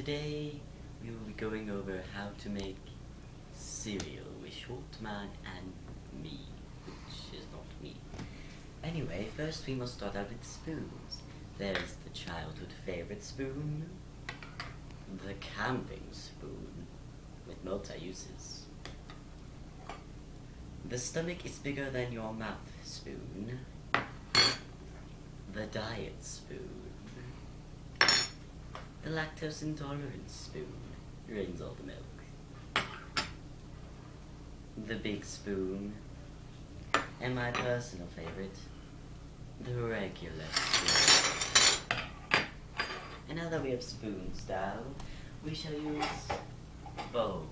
Today we will be going over how to make cereal with Shortman and me, which is not me. Anyway, first we must start out with spoons. There's the childhood favorite spoon, the camping spoon with multi-uses, the stomach is bigger than your mouth spoon, the diet spoon, the lactose intolerant spoon, drains all the milk, the big spoon, and my personal favorite, the regular spoon. And now that we have spoons down, we shall use bowls.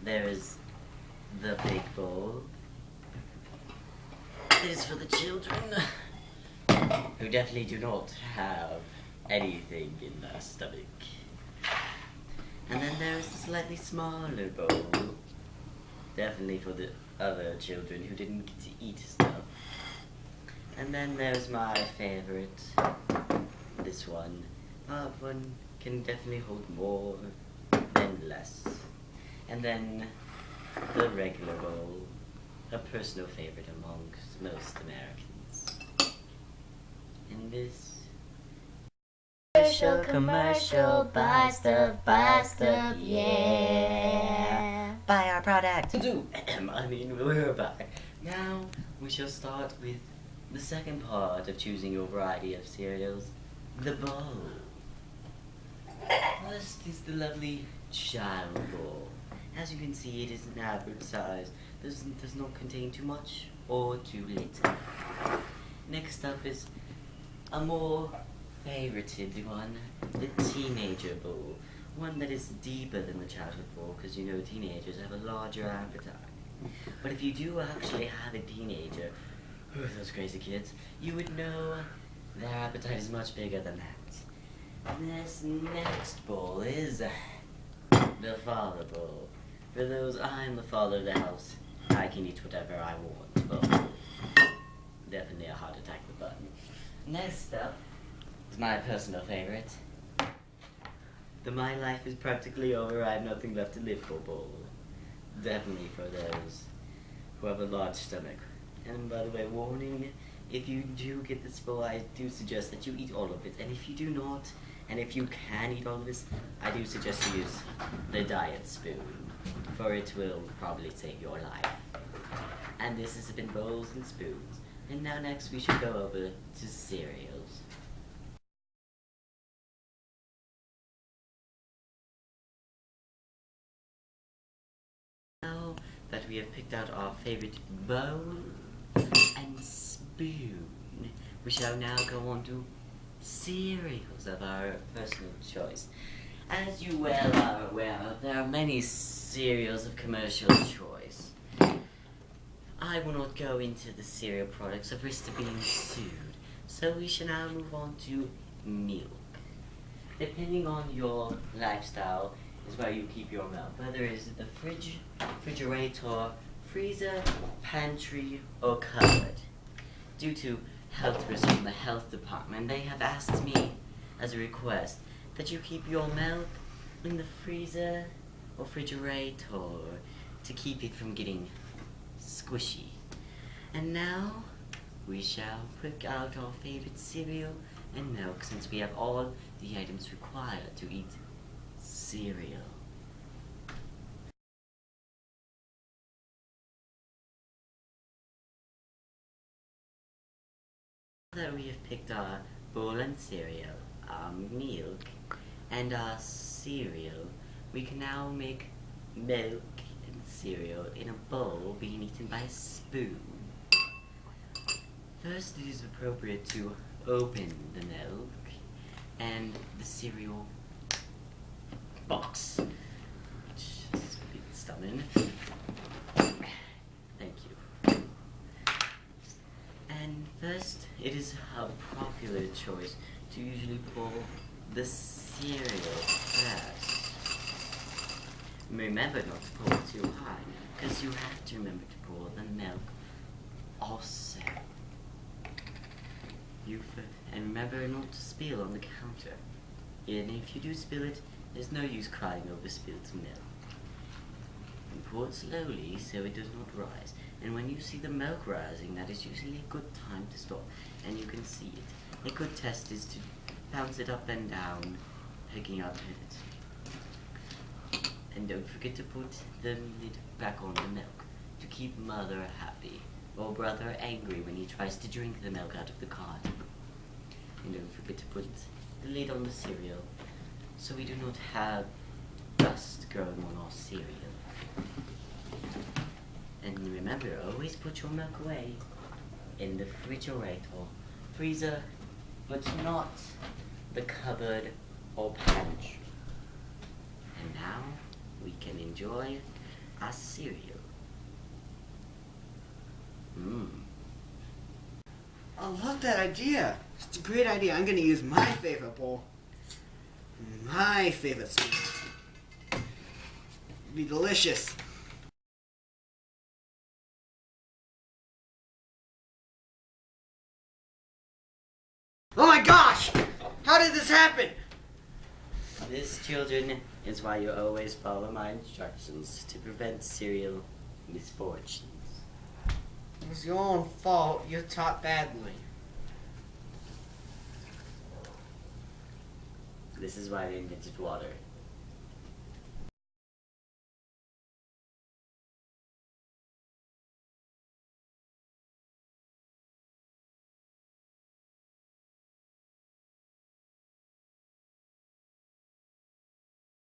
There is the big bowl. It is for the children who definitely do not have anything in their stomach. And then there is the slightly smaller bowl, definitely for the other children who didn't get to eat stuff. And then there's my favorite, this one. That one can definitely hold more than less. And then the regular bowl, a personal favorite amongst most Americans. And this commercial, buy stuff, yeah. Buy our product. We're back. Now we shall start with the second part of choosing your variety of cereals, the bowl. First is the lovely child bowl. As you can see, it is an average size. Does not contain too much or too little. Next up is a more favorited one, the teenager bowl. One that is deeper than the childhood bowl, because you know teenagers have a larger appetite. But if you do actually have a teenager, those crazy kids, you would know their appetite is much bigger than that. This next bowl is the father bowl. For those, I'm the father of the house. I can eat whatever I want. Well, definitely a heart attack with button. Next up is my personal favorite. The my life is practically over, I have nothing left to live for bowl. Definitely for those who have a large stomach. And by the way, warning, if you do get this bowl, I do suggest that you eat all of it. And if you do not, and if you can eat all of this, I do suggest you use the diet spoon, for it will probably save your life. And this has been bowls and spoons. And now next we should go over to cereals. Now that we have picked out our favorite bowl and spoon, we shall now go on to cereals of our personal choice. As you well are aware of, there are many cereals of commercial choice. I will not go into the cereal products of risk of being sued, so we shall now move on to milk. Depending on your lifestyle is where you keep your milk, whether it's the fridge, refrigerator, freezer, pantry, or cupboard. Due to health risks from the health department, they have asked me as a request that you keep your milk in the freezer or refrigerator to keep it from getting squishy. And now we shall pick out our favorite cereal and milk, since we have all the items required to eat cereal. Now that we have picked our bowl and cereal, our milk, and our cereal, we can now make milk and cereal in a bowl being eaten by a spoon. First, it is appropriate to open the milk and the cereal box, which is a bit stubborn. Thank you. And first, it is a popular choice to usually pour the cereal first. Remember not to pour it too high, because you have to remember to pour the milk also. And remember not to spill on the counter. And if you do spill it, there's no use crying over spilled milk. And pour it slowly so it does not rise. And when you see the milk rising, that is usually a good time to stop. And you can see it. A good test is to bounce it up and down, picking up it. And don't forget to put the lid back on the milk to keep mother happy, or brother angry when he tries to drink the milk out of the carton. And don't forget to put the lid on the cereal so we do not have dust growing on our cereal. And remember, always put your milk away in the refrigerator, freezer, but not the cupboard or pantry. And now we can enjoy our cereal. I love that idea. It's a great idea. I'm going to use my favorite bowl. My favorite spoon. It'll be delicious. Oh my gosh! How did this happen? This, children, is why you always follow my instructions to prevent cereal misfortunes. It was your own fault. You taught badly. This is why they invented water.